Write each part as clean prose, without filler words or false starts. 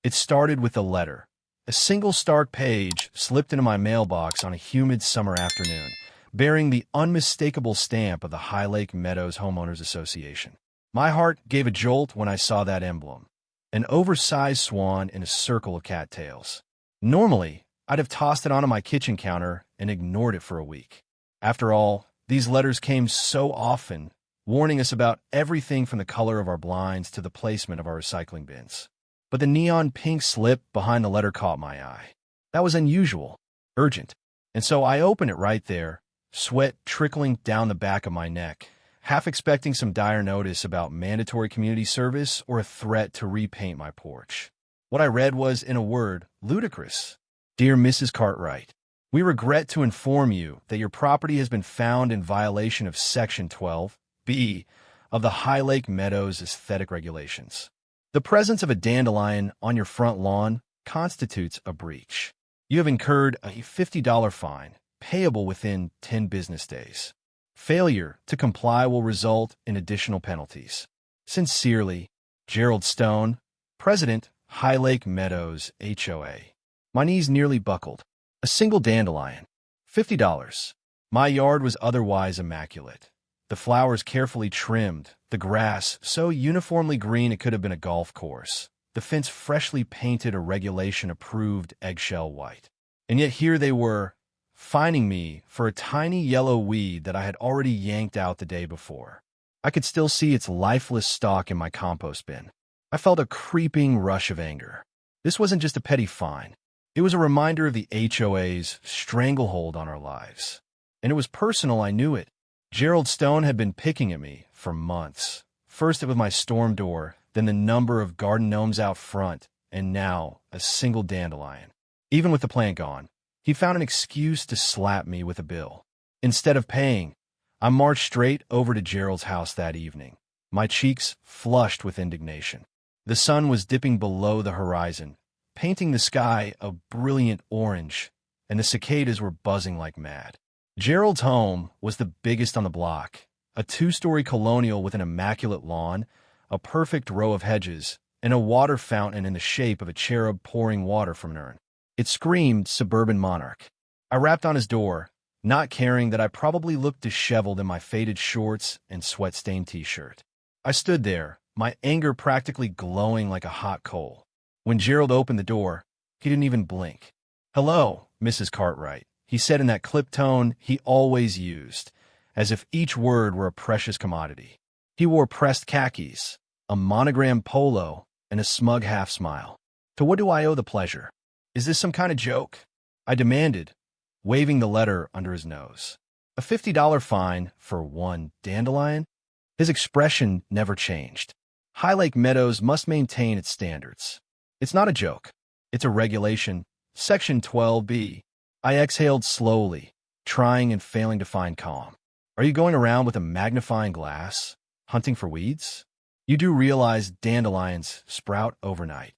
It started with a letter. A single stark page slipped into my mailbox on a humid summer afternoon, bearing the unmistakable stamp of the High Lake Meadows Homeowners Association. My heart gave a jolt when I saw that emblem, an oversized swan in a circle of cattails. Normally, I'd have tossed it onto my kitchen counter and ignored it for a week. After all, these letters came so often, warning us about everything from the color of our blinds to the placement of our recycling bins. But the neon pink slip behind the letter caught my eye. That was unusual, urgent, and so I opened it right there, sweat trickling down the back of my neck, half expecting some dire notice about mandatory community service or a threat to repaint my porch. What I read was, in a word, ludicrous. Dear Mrs. Cartwright, we regret to inform you that your property has been found in violation of Section 12(b) of the High Lake Meadows Aesthetic Regulations. The presence of a dandelion on your front lawn constitutes a breach. You have incurred a $50 fine, payable within 10 business days. Failure to comply will result in additional penalties. Sincerely, Gerald Stone, President, High Lake Meadows HOA. My knees nearly buckled. A single dandelion. $50. My yard was otherwise immaculate. The flowers carefully trimmed, the grass so uniformly green it could have been a golf course, the fence freshly painted a regulation-approved eggshell white. And yet here they were, fining me for a tiny yellow weed that I had already yanked out the day before. I could still see its lifeless stalk in my compost bin. I felt a creeping rush of anger. This wasn't just a petty fine. It was a reminder of the HOA's stranglehold on our lives. And it was personal, I knew it. Gerald Stone had been picking at me for months. First it was my storm door, then the number of garden gnomes out front, and now a single dandelion. Even with the plant gone, he found an excuse to slap me with a bill. Instead of paying, I marched straight over to Gerald's house that evening, my cheeks flushed with indignation. The sun was dipping below the horizon, painting the sky a brilliant orange, and the cicadas were buzzing like mad. Gerald's home was the biggest on the block, a two-story colonial with an immaculate lawn, a perfect row of hedges, and a water fountain in the shape of a cherub pouring water from an urn. It screamed suburban monarch. I rapped on his door, not caring that I probably looked disheveled in my faded shorts and sweat-stained t-shirt. I stood there, my anger practically glowing like a hot coal. When Gerald opened the door, he didn't even blink. "Hello, Mrs. Cartwright," he said in that clipped tone he always used, as if each word were a precious commodity. He wore pressed khakis, a monogrammed polo, and a smug half-smile. "To what do I owe the pleasure? Is this some kind of joke?" I demanded, waving the letter under his nose. "A $50 fine for one dandelion?" His expression never changed. High Lake Meadows must maintain its standards. It's not a joke. It's a regulation. Section 12(b). I exhaled slowly, trying and failing to find calm. Are you going around with a magnifying glass, hunting for weeds? You do realize dandelions sprout overnight.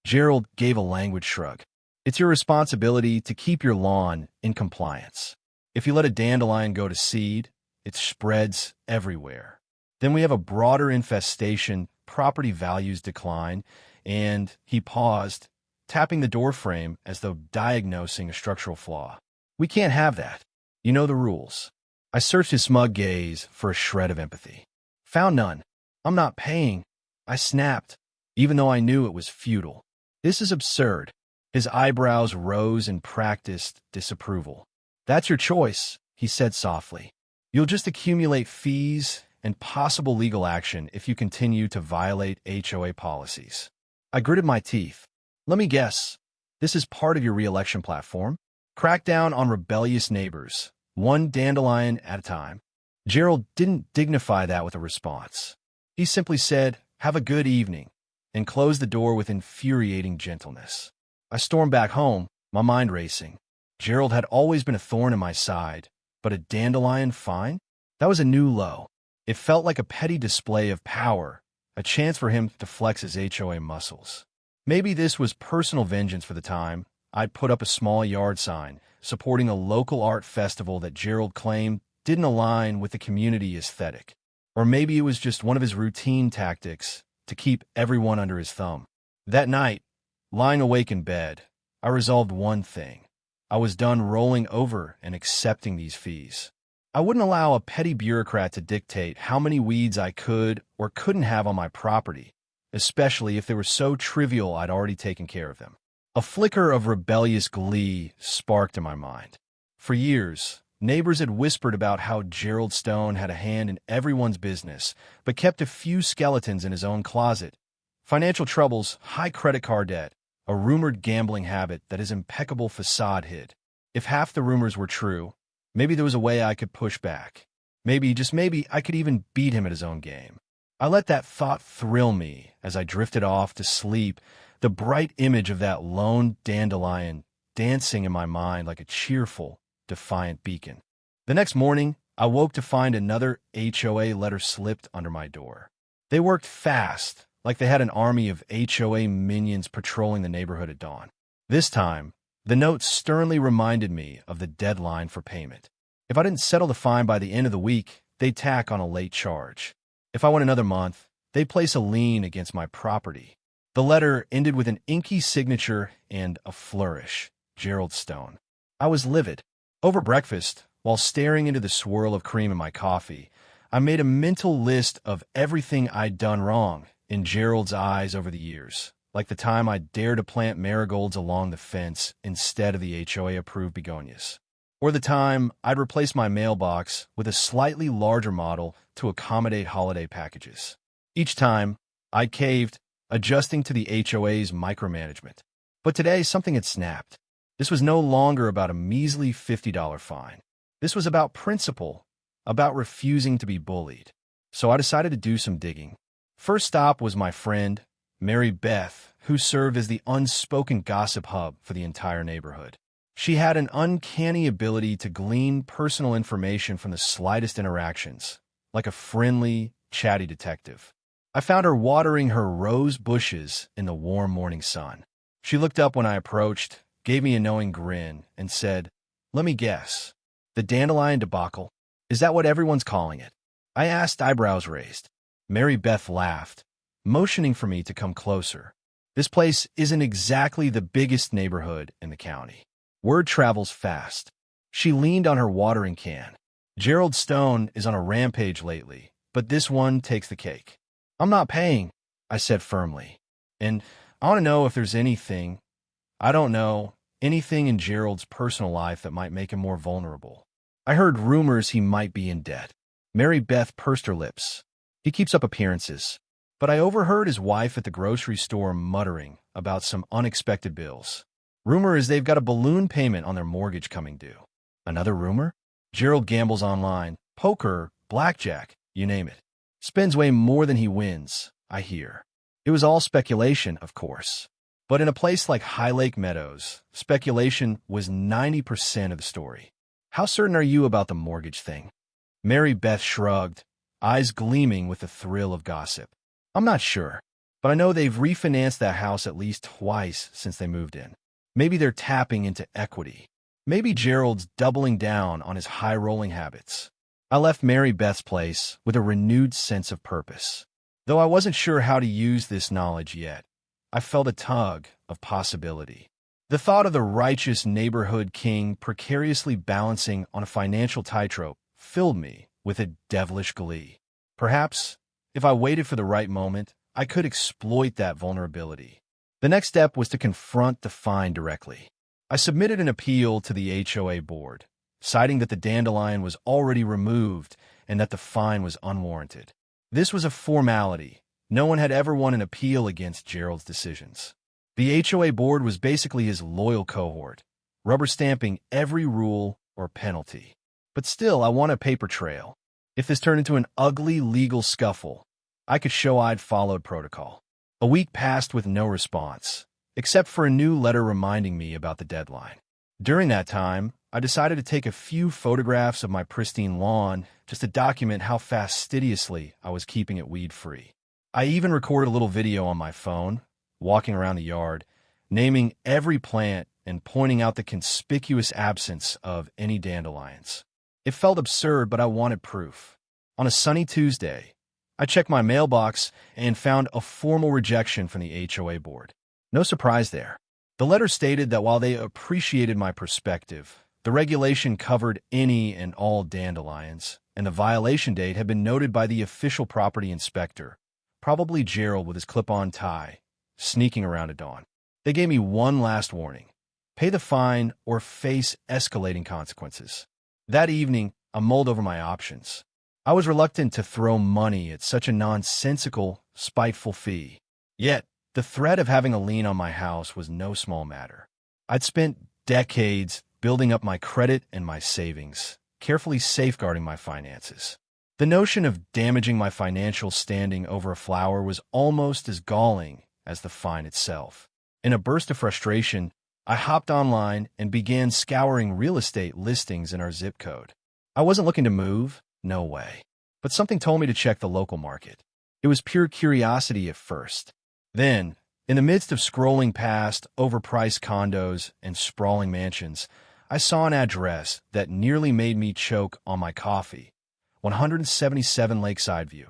Gerald gave a languid shrug. It's your responsibility to keep your lawn in compliance. If you let a dandelion go to seed, it spreads everywhere. Then we have a broader infestation, property values decline, and he paused, tapping the doorframe as though diagnosing a structural flaw. We can't have that. You know the rules. I searched his smug gaze for a shred of empathy. Found none. I'm not paying. I snapped, even though I knew it was futile. This is absurd. His eyebrows rose in practiced disapproval. That's your choice, he said softly. You'll just accumulate fees and possible legal action if you continue to violate HOA policies. I gritted my teeth. Let me guess. This is part of your re-election platform? Crack down on rebellious neighbors, one dandelion at a time. Gerald didn't dignify that with a response. He simply said, "Have a good evening," and closed the door with infuriating gentleness. I stormed back home, my mind racing. Gerald had always been a thorn in my side, but a dandelion fine? That was a new low. It felt like a petty display of power, a chance for him to flex his HOA muscles. Maybe this was personal vengeance for the time. I'd put up a small yard sign, supporting a local art festival that Gerald claimed didn't align with the community aesthetic. Or maybe it was just one of his routine tactics to keep everyone under his thumb. That night, Lying awake in bed, I resolved one thing. I was done rolling over and accepting these fees. I wouldn't allow a petty bureaucrat to dictate how many weeds I could or couldn't have on my property, especially if they were so trivial I'd already taken care of them. A flicker of rebellious glee sparked in my mind. For years, neighbors had whispered about how Gerald Stone had a hand in everyone's business, but kept a few skeletons in his own closet. Financial troubles, high credit card debt, a rumored gambling habit that his impeccable facade hid. If half the rumors were true, maybe there was a way I could push back. Maybe, just maybe, I could even beat him at his own game. I let that thought thrill me as I drifted off to sleep, the bright image of that lone dandelion dancing in my mind like a cheerful, defiant beacon. The next morning, I woke to find another HOA letter slipped under my door. They worked fast, like they had an army of HOA minions patrolling the neighborhood at dawn. This time, the note sternly reminded me of the deadline for payment. If I didn't settle the fine by the end of the week, they'd tack on a late charge. If I went another month, they'd place a lien against my property. The letter ended with an inky signature and a flourish, Gerald Stone. I was livid. Over breakfast, while staring into the swirl of cream in my coffee, I made a mental list of everything I'd done wrong in Gerald's eyes over the years, like the time I dared to plant marigolds along the fence instead of the HOA-approved begonias, or the time I'd replaced my mailbox with a slightly larger model to accommodate holiday packages. Each time, I caved, adjusting to the HOA's micromanagement. But today, something had snapped. This was no longer about a measly $50 fine. This was about principle, about refusing to be bullied. So I decided to do some digging. First stop was my friend, Mary Beth, who served as the unspoken gossip hub for the entire neighborhood. She had an uncanny ability to glean personal information from the slightest interactions, like a friendly, chatty detective. I found her watering her rose bushes in the warm morning sun. She looked up when I approached, gave me a knowing grin, and said, "Let me guess. The dandelion debacle? Is that what everyone's calling it?" I asked, eyebrows raised. Mary Beth laughed, motioning for me to come closer. "This place isn't exactly the biggest neighborhood in the county. Word travels fast." She leaned on her watering can. "Gerald Stone is on a rampage lately, but this one takes the cake." "I'm not paying," I said firmly. "And I want to know if there's anything in Gerald's personal life that might make him more vulnerable. I heard rumors he might be in debt." Mary Beth pursed her lips. "He keeps up appearances. But I overheard his wife at the grocery store muttering about some unexpected bills. Rumor is they've got a balloon payment on their mortgage coming due." "Another rumor?" "Gerald gambles online, poker, blackjack, you name it. Spends way more than he wins, I hear." It was all speculation, of course. But in a place like High Lake Meadows, speculation was 90% of the story. "How certain are you about the mortgage thing?" Mary Beth shrugged, eyes gleaming with the thrill of gossip. "I'm not sure, but I know they've refinanced that house at least twice since they moved in. Maybe they're tapping into equity. Maybe Gerald's doubling down on his high-rolling habits." I left Mary Beth's place with a renewed sense of purpose. Though I wasn't sure how to use this knowledge yet, I felt a tug of possibility. The thought of the righteous neighborhood king precariously balancing on a financial tightrope filled me with a devilish glee. Perhaps, if I waited for the right moment, I could exploit that vulnerability. The next step was to confront the fine directly. I submitted an appeal to the HOA board, citing that the dandelion was already removed and that the fine was unwarranted. This was a formality. No one had ever won an appeal against Gerald's decisions. The HOA board was basically his loyal cohort, rubber-stamping every rule or penalty. But still, I want a paper trail. If this turned into an ugly legal scuffle, I could show I'd followed protocol. A week passed with no response, except for a new letter reminding me about the deadline. During that time, I decided to take a few photographs of my pristine lawn just to document how fastidiously I was keeping it weed-free. I even recorded a little video on my phone, walking around the yard, naming every plant and pointing out the conspicuous absence of any dandelions. It felt absurd, but I wanted proof. On a sunny Tuesday, I checked my mailbox and found a formal rejection from the HOA board. No surprise there. The letter stated that while they appreciated my perspective, the regulation covered any and all dandelions, and the violation date had been noted by the official property inspector, probably Gerald with his clip-on tie, sneaking around at dawn. They gave me one last warning: pay the fine or face escalating consequences. That evening, I mulled over my options. I was reluctant to throw money at such a nonsensical, spiteful fee. Yet, the threat of having a lien on my house was no small matter. I'd spent decades building up my credit and my savings, carefully safeguarding my finances. The notion of damaging my financial standing over a flower was almost as galling as the fine itself. In a burst of frustration, I hopped online and began scouring real estate listings in our zip code. I wasn't looking to move, no way. But something told me to check the local market. It was pure curiosity at first. Then, in the midst of scrolling past overpriced condos and sprawling mansions, I saw an address that nearly made me choke on my coffee. 177 Lakeside View,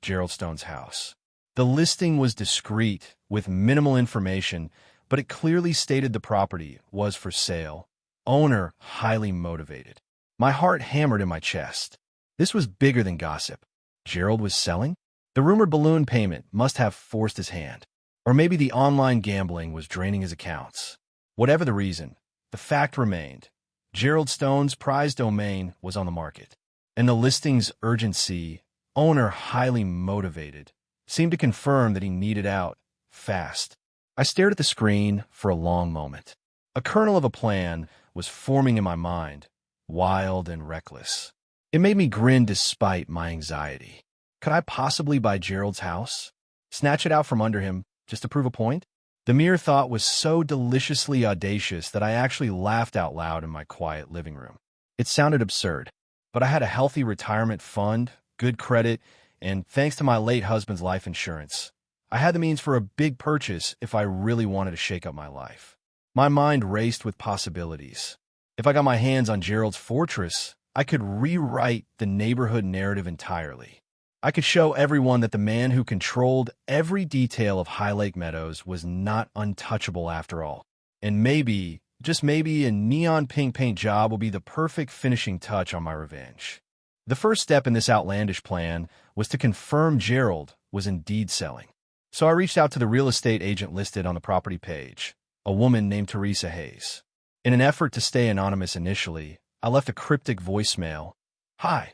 Gerald Stone's house. The listing was discreet, with minimal information, but it clearly stated the property was for sale. Owner highly motivated. My heart hammered in my chest. This was bigger than gossip. Gerald was selling? The rumored balloon payment must have forced his hand. Or maybe the online gambling was draining his accounts. Whatever the reason, the fact remained. Gerald Stone's prized domain was on the market. And the listing's urgency, owner highly motivated, seemed to confirm that he needed out fast. I stared at the screen for a long moment. A kernel of a plan was forming in my mind, wild and reckless. It made me grin despite my anxiety. Could I possibly buy Gerald's house? Snatch it out from under him just to prove a point? The mere thought was so deliciously audacious that I actually laughed out loud in my quiet living room. It sounded absurd, but I had a healthy retirement fund, good credit, and thanks to my late husband's life insurance, I had the means for a big purchase if I really wanted to shake up my life. My mind raced with possibilities. If I got my hands on Gerald's fortress, I could rewrite the neighborhood narrative entirely. I could show everyone that the man who controlled every detail of High Lake Meadows was not untouchable after all. And maybe, just maybe, a neon pink paint job will be the perfect finishing touch on my revenge. The first step in this outlandish plan was to confirm Gerald was indeed selling. So I reached out to the real estate agent listed on the property page, a woman named Teresa Hayes. In an effort to stay anonymous initially, I left a cryptic voicemail. "Hi,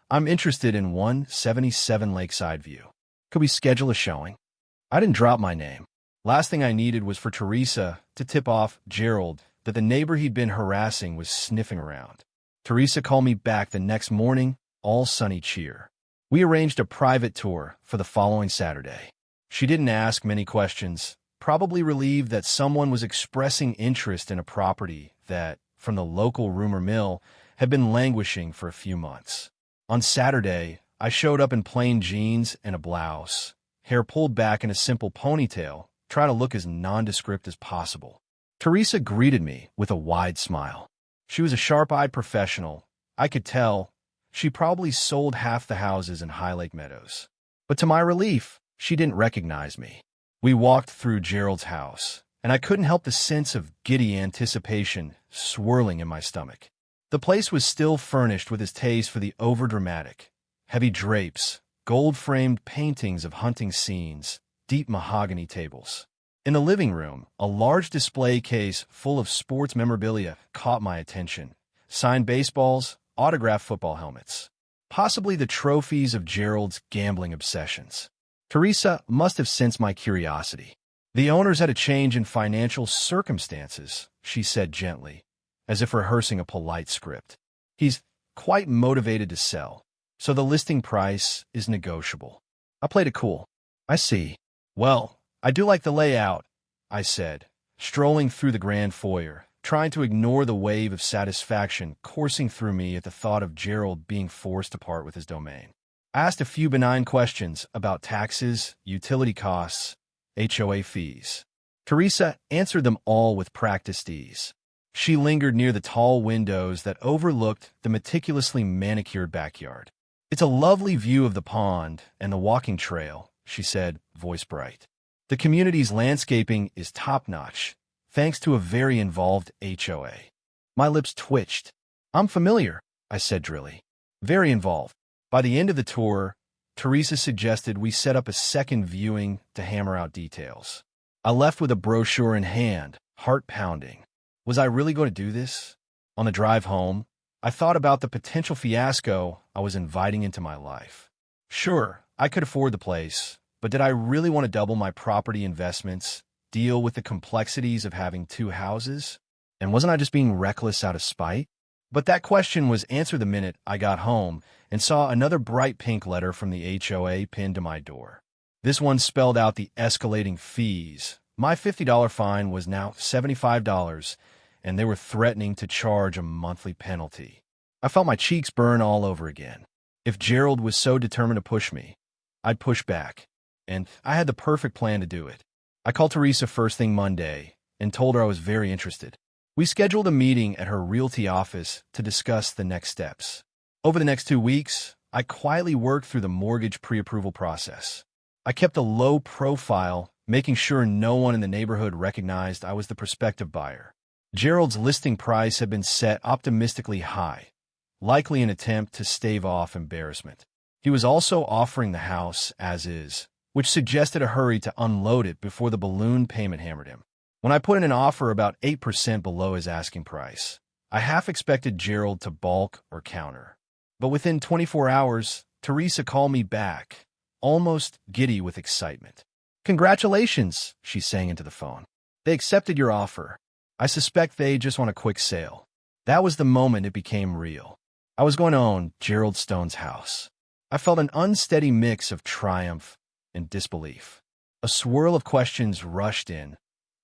I'm interested in 177 Lakeside View. Could we schedule a showing?" I didn't drop my name. Last thing I needed was for Teresa to tip off Gerald that the neighbor he'd been harassing was sniffing around. Teresa called me back the next morning, all sunny cheer. We arranged a private tour for the following Saturday. She didn't ask many questions, probably relieved that someone was expressing interest in a property that, from the local rumor mill, had been languishing for a few months. On Saturday, I showed up in plain jeans and a blouse, hair pulled back in a simple ponytail, trying to look as nondescript as possible. Teresa greeted me with a wide smile. She was a sharp-eyed professional. I could tell she probably sold half the houses in High Lake Meadows. But to my relief, she didn't recognize me. We walked through Gerald's house, and I couldn't help the sense of giddy anticipation swirling in my stomach. The place was still furnished with his taste for the overdramatic. Heavy drapes, gold-framed paintings of hunting scenes, deep mahogany tables. In the living room, a large display case full of sports memorabilia caught my attention. Signed baseballs, autographed football helmets. Possibly the trophies of Gerald's gambling obsessions. Teresa must have sensed my curiosity. "The owners had a change in financial circumstances," she said gently, as if rehearsing a polite script. "He's quite motivated to sell, so the listing price is negotiable." I played it cool. "I see. Well, I do like the layout," I said, strolling through the grand foyer, trying to ignore the wave of satisfaction coursing through me at the thought of Gerald being forced to part with his domain. I asked a few benign questions about taxes, utility costs, HOA fees. Teresa answered them all with practiced ease. She lingered near the tall windows that overlooked the meticulously manicured backyard. "It's a lovely view of the pond and the walking trail," she said, voice bright. The community's landscaping is top-notch, thanks to a very involved HOA. My lips twitched. I'm familiar, I said drily. Very involved. By the end of the tour, Teresa suggested we set up a second viewing to hammer out details. I left with a brochure in hand, heart pounding. Was I really going to do this? On the drive home, I thought about the potential fiasco I was inviting into my life. Sure, I could afford the place, but did I really want to double my property investments, deal with the complexities of having two houses? And wasn't I just being reckless out of spite? But that question was answered the minute I got home and saw another bright pink letter from the HOA pinned to my door. This one spelled out the escalating fees. My $50 fine was now $75, and they were threatening to charge a monthly penalty. I felt my cheeks burn all over again. If Gerald was so determined to push me, I'd push back, and I had the perfect plan to do it. I called Teresa first thing Monday and told her I was very interested. We scheduled a meeting at her realty office to discuss the next steps. Over the next 2 weeks, I quietly worked through the mortgage pre-approval process. I kept a low profile, making sure no one in the neighborhood recognized I was the prospective buyer. Gerald's listing price had been set optimistically high, likely an attempt to stave off embarrassment. He was also offering the house as is, which suggested a hurry to unload it before the balloon payment hammered him. When I put in an offer about 8% below his asking price, I half expected Gerald to balk or counter. But within 24 hours, Teresa called me back, almost giddy with excitement. "Congratulations," she sang into the phone. "They accepted your offer. I suspect they just want a quick sale." That was the moment it became real. I was going to own Gerald Stone's house. I felt an unsteady mix of triumph and disbelief. A swirl of questions rushed in.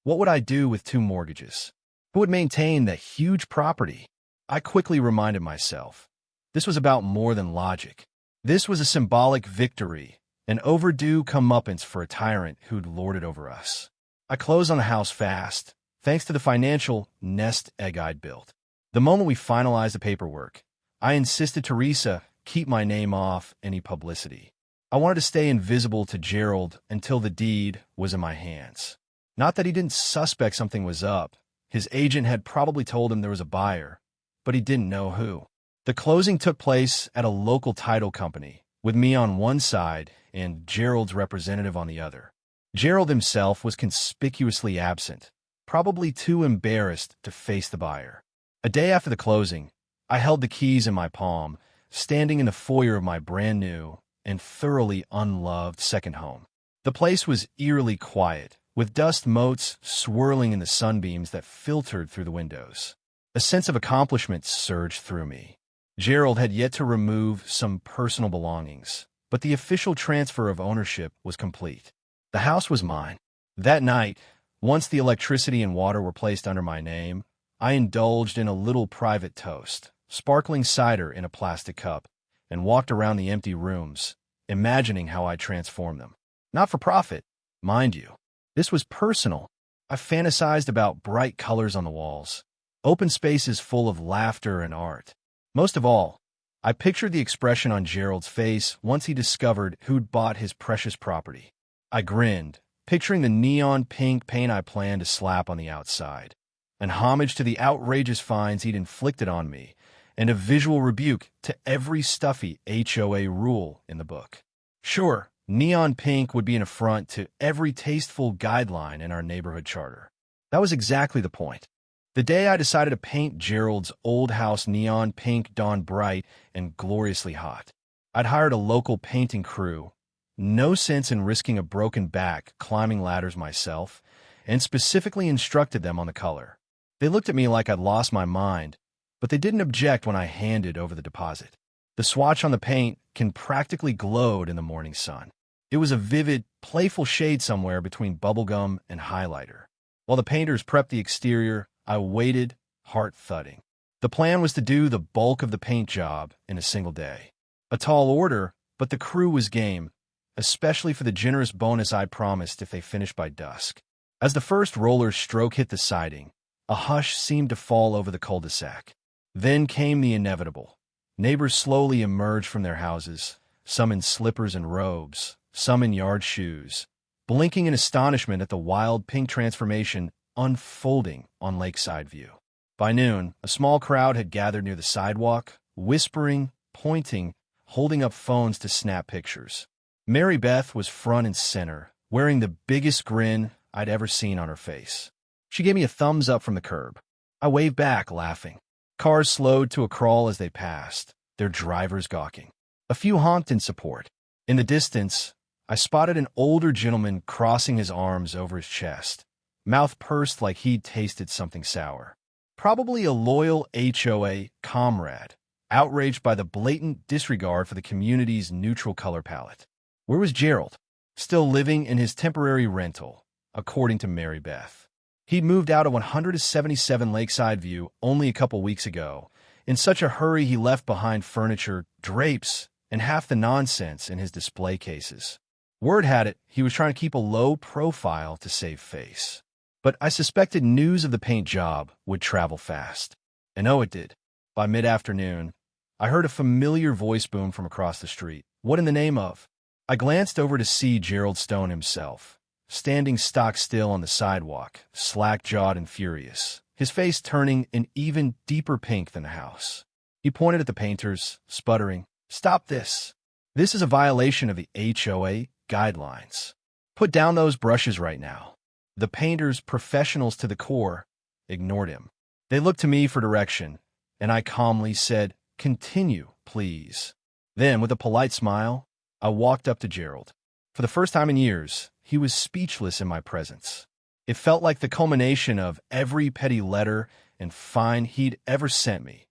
What would I do with 2 mortgages? Who would maintain that huge property? I quickly reminded myself. This was about more than logic. This was a symbolic victory, an overdue comeuppance for a tyrant who'd lorded over us. I closed on the house fast, thanks to the financial nest egg I'd built. The moment we finalized the paperwork, I insisted Teresa keep my name off any publicity. I wanted to stay invisible to Gerald until the deed was in my hands. Not that he didn't suspect something was up. His agent had probably told him there was a buyer, but he didn't know who. The closing took place at a local title company, with me on one side and Gerald's representative on the other. Gerald himself was conspicuously absent, probably too embarrassed to face the buyer. A day after the closing, I held the keys in my palm, standing in the foyer of my brand new and thoroughly unloved second home. The place was eerily quiet, with dust motes swirling in the sunbeams that filtered through the windows. A sense of accomplishment surged through me. Gerald had yet to remove some personal belongings, but the official transfer of ownership was complete. The house was mine. That night, once the electricity and water were placed under my name, I indulged in a little private toast, sparkling cider in a plastic cup, and walked around the empty rooms, imagining how I'd transform them. Not for profit, mind you. This was personal. I fantasized about bright colors on the walls, open spaces full of laughter and art. Most of all, I pictured the expression on Gerald's face once he discovered who'd bought his precious property. I grinned, picturing the neon pink paint I planned to slap on the outside, an homage to the outrageous fines he'd inflicted on me, and a visual rebuke to every stuffy HOA rule in the book. Sure, neon pink would be an affront to every tasteful guideline in our neighborhood charter. That was exactly the point. The day I decided to paint Gerald's old house neon pink dawned bright and gloriously hot. I'd hired a local painting crew, no sense in risking a broken back climbing ladders myself, and specifically instructed them on the color. They looked at me like I'd lost my mind, but they didn't object when I handed over the deposit. The swatch on the paint can practically glowed in the morning sun. It was a vivid, playful shade somewhere between bubblegum and highlighter. While the painters prepped the exterior, I waited, heart thudding. The plan was to do the bulk of the paint job in a single day. A tall order, but the crew was game, especially for the generous bonus I promised if they finished by dusk. As the first roller stroke hit the siding, a hush seemed to fall over the cul-de-sac. Then came the inevitable. Neighbors slowly emerged from their houses, some in slippers and robes, some in yard shoes, blinking in astonishment at the wild pink transformation unfolding on Lakeside View. By noon, a small crowd had gathered near the sidewalk, whispering, pointing, holding up phones to snap pictures. Mary Beth was front and center, wearing the biggest grin I'd ever seen on her face. She gave me a thumbs up from the curb. I waved back, laughing. Cars slowed to a crawl as they passed, their drivers gawking. A few honked in support. In the distance, I spotted an older gentleman crossing his arms over his chest, mouth pursed like he'd tasted something sour. Probably a loyal HOA comrade, outraged by the blatant disregard for the community's neutral color palette. Where was Gerald? Still living in his temporary rental, according to Mary Beth. He'd moved out of 177 Lakeside View only a couple weeks ago. In such a hurry, he left behind furniture, drapes, and half the nonsense in his display cases. Word had it he was trying to keep a low profile to save face. But I suspected news of the paint job would travel fast. And oh, it did. By mid-afternoon, I heard a familiar voice boom from across the street. What in the name of? I glanced over to see Gerald Stone himself, standing stock still on the sidewalk, slack-jawed and furious, his face turning an even deeper pink than the house. He pointed at the painters, sputtering, "Stop this. This is a violation of the HOA guidelines. Put down those brushes right now." The painters, professionals to the core, ignored him. They looked to me for direction, and I calmly said, "Continue, please." Then, with a polite smile, I walked up to Gerald. For the first time in years, he was speechless in my presence. It felt like the culmination of every petty letter and fine he'd ever sent me,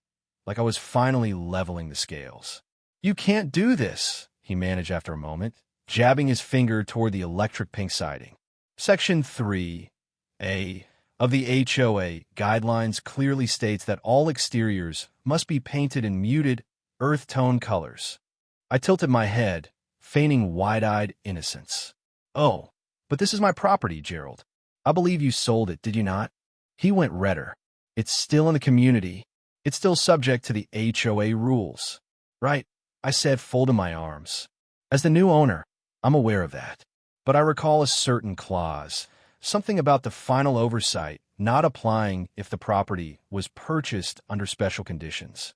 like I was finally leveling the scales. "You can't do this," he managed after a moment, jabbing his finger toward the electric pink siding. Section 3A of the HOA guidelines clearly states that all exteriors must be painted in muted, earth tone colors. I tilted my head, feigning wide-eyed innocence. "Oh, but this is my property, Gerald. I believe you sold it, did you not?" He went redder. "It's still in the community. It's still subject to the HOA rules." "Right," I said, folding my arms. "As the new owner, I'm aware of that. But I recall a certain clause, something about the final oversight not applying if the property was purchased under special conditions."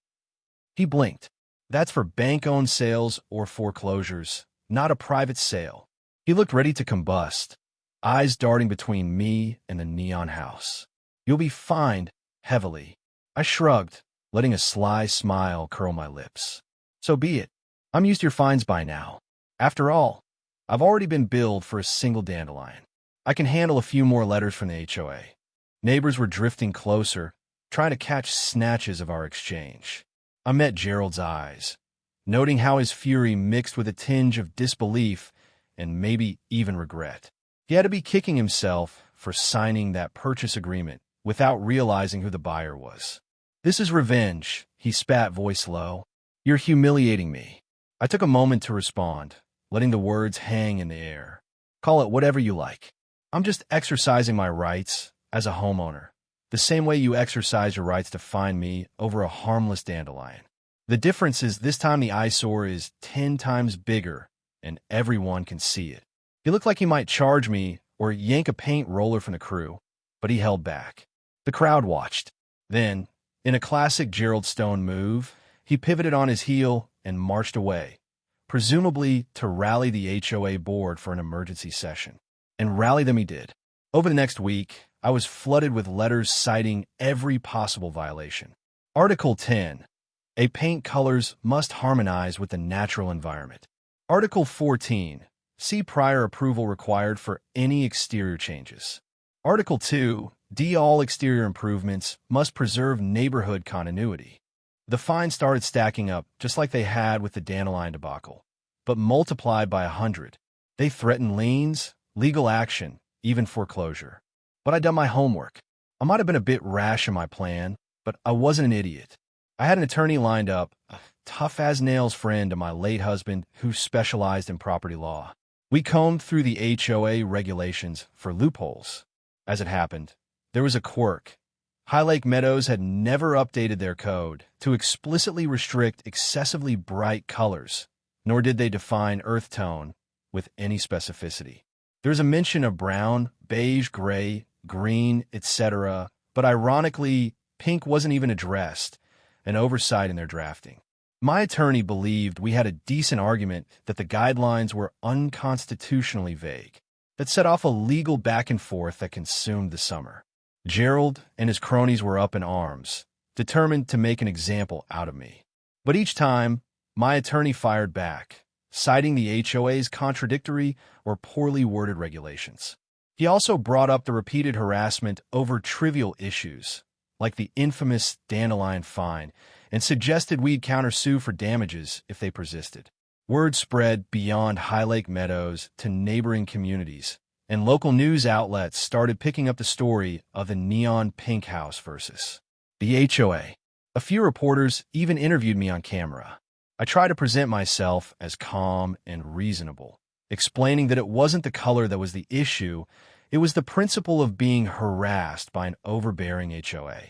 He blinked. "That's for bank-owned sales or foreclosures, not a private sale." He looked ready to combust, eyes darting between me and the neon house. "You'll be fined heavily." I shrugged, letting a sly smile curl my lips. "So be it. I'm used to your fines by now. After all, I've already been billed for a single dandelion. I can handle a few more letters from the HOA." Neighbors were drifting closer, trying to catch snatches of our exchange. I met Gerald's eyes, noting how his fury mixed with a tinge of disbelief and maybe even regret. He had to be kicking himself for signing that purchase agreement without realizing who the buyer was. "This is revenge," he spat, voice low. "You're humiliating me." I took a moment to respond, letting the words hang in the air. "Call it whatever you like. I'm just exercising my rights as a homeowner, the same way you exercise your rights to fine me over a harmless dandelion. The difference is this time the eyesore is 10 times bigger, and everyone can see it." He looked like he might charge me or yank a paint roller from the crew, but he held back. The crowd watched. Then, in a classic Gerald Stone move, he pivoted on his heel and marched away, presumably to rally the HOA board for an emergency session. And rally them he did. Over the next week, I was flooded with letters citing every possible violation. Article 10. A paint colors must harmonize with the natural environment. Article 14. See prior approval required for any exterior changes. Article 2. All exterior improvements must preserve neighborhood continuity. The fines started stacking up just like they had with the dandelion debacle, but multiplied by 100. They threatened liens, legal action, even foreclosure. But I'd done my homework. I might have been a bit rash in my plan, but I wasn't an idiot. I had an attorney lined up, a tough-as-nails friend of my late husband who specialized in property law. We combed through the HOA regulations for loopholes. As it happened, there was a quirk. High Lake Meadows had never updated their code to explicitly restrict excessively bright colors, nor did they define earth tone with any specificity. There's a mention of brown, beige, gray, green, etc., but ironically, pink wasn't even addressed, an oversight in their drafting. My attorney believed we had a decent argument that the guidelines were unconstitutionally vague. That set off a legal back and forth that consumed the summer. Gerald and his cronies were up in arms, determined to make an example out of me. But each time, my attorney fired back, citing the HOA's contradictory or poorly worded regulations. He also brought up the repeated harassment over trivial issues, like the infamous Dandelion fine, and suggested we'd countersue for damages if they persisted. Word spread beyond High Lake Meadows to neighboring communities, and local news outlets started picking up the story of the neon pink house versus the HOA. A few reporters even interviewed me on camera. I tried to present myself as calm and reasonable, explaining that it wasn't the color that was the issue, it was the principle of being harassed by an overbearing HOA.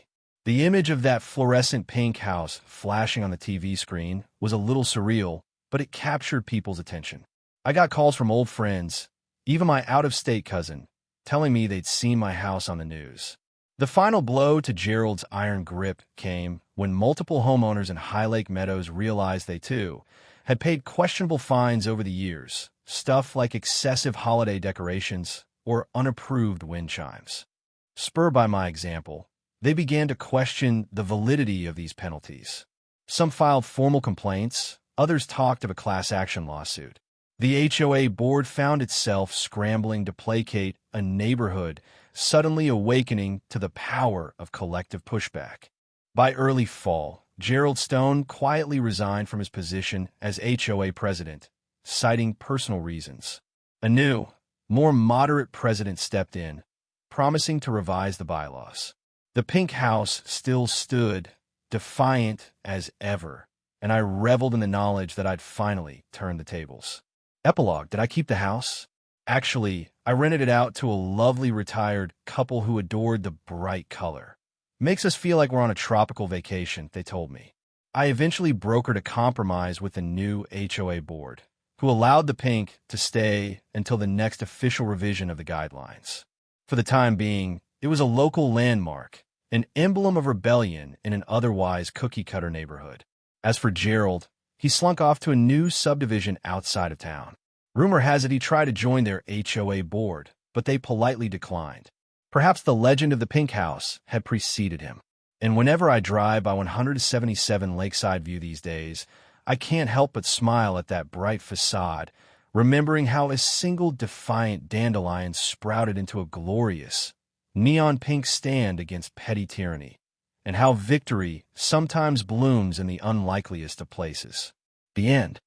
The image of that fluorescent pink house flashing on the TV screen was a little surreal, but it captured people's attention. I got calls from old friends, even my out-of-state cousin, telling me they'd seen my house on the news. The final blow to Gerald's iron grip came when multiple homeowners in High Lake Meadows realized they, too, had paid questionable fines over the years, stuff like excessive holiday decorations or unapproved wind chimes. Spurred by my example, they began to question the validity of these penalties. Some filed formal complaints, others talked of a class action lawsuit. The HOA board found itself scrambling to placate a neighborhood suddenly awakening to the power of collective pushback. By early fall, Gerald Stone quietly resigned from his position as HOA president, citing personal reasons. A new, more moderate president stepped in, promising to revise the bylaws. The pink house still stood, defiant as ever, and I reveled in the knowledge that I'd finally turned the tables. Epilogue: did I keep the house? Actually, I rented it out to a lovely retired couple who adored the bright color. Makes us feel like we're on a tropical vacation, they told me. I eventually brokered a compromise with the new HOA board, who allowed the pink to stay until the next official revision of the guidelines. For the time being, it was a local landmark, an emblem of rebellion in an otherwise cookie-cutter neighborhood. As for Gerald, he slunk off to a new subdivision outside of town. Rumor has it he tried to join their HOA board, but they politely declined. Perhaps the legend of the pink house had preceded him. And whenever I drive by 177 Lakeside View these days, I can't help but smile at that bright facade, remembering how a single defiant dandelion sprouted into a glorious, neon pink stand against petty tyranny, and how victory sometimes blooms in the unlikeliest of places. The end.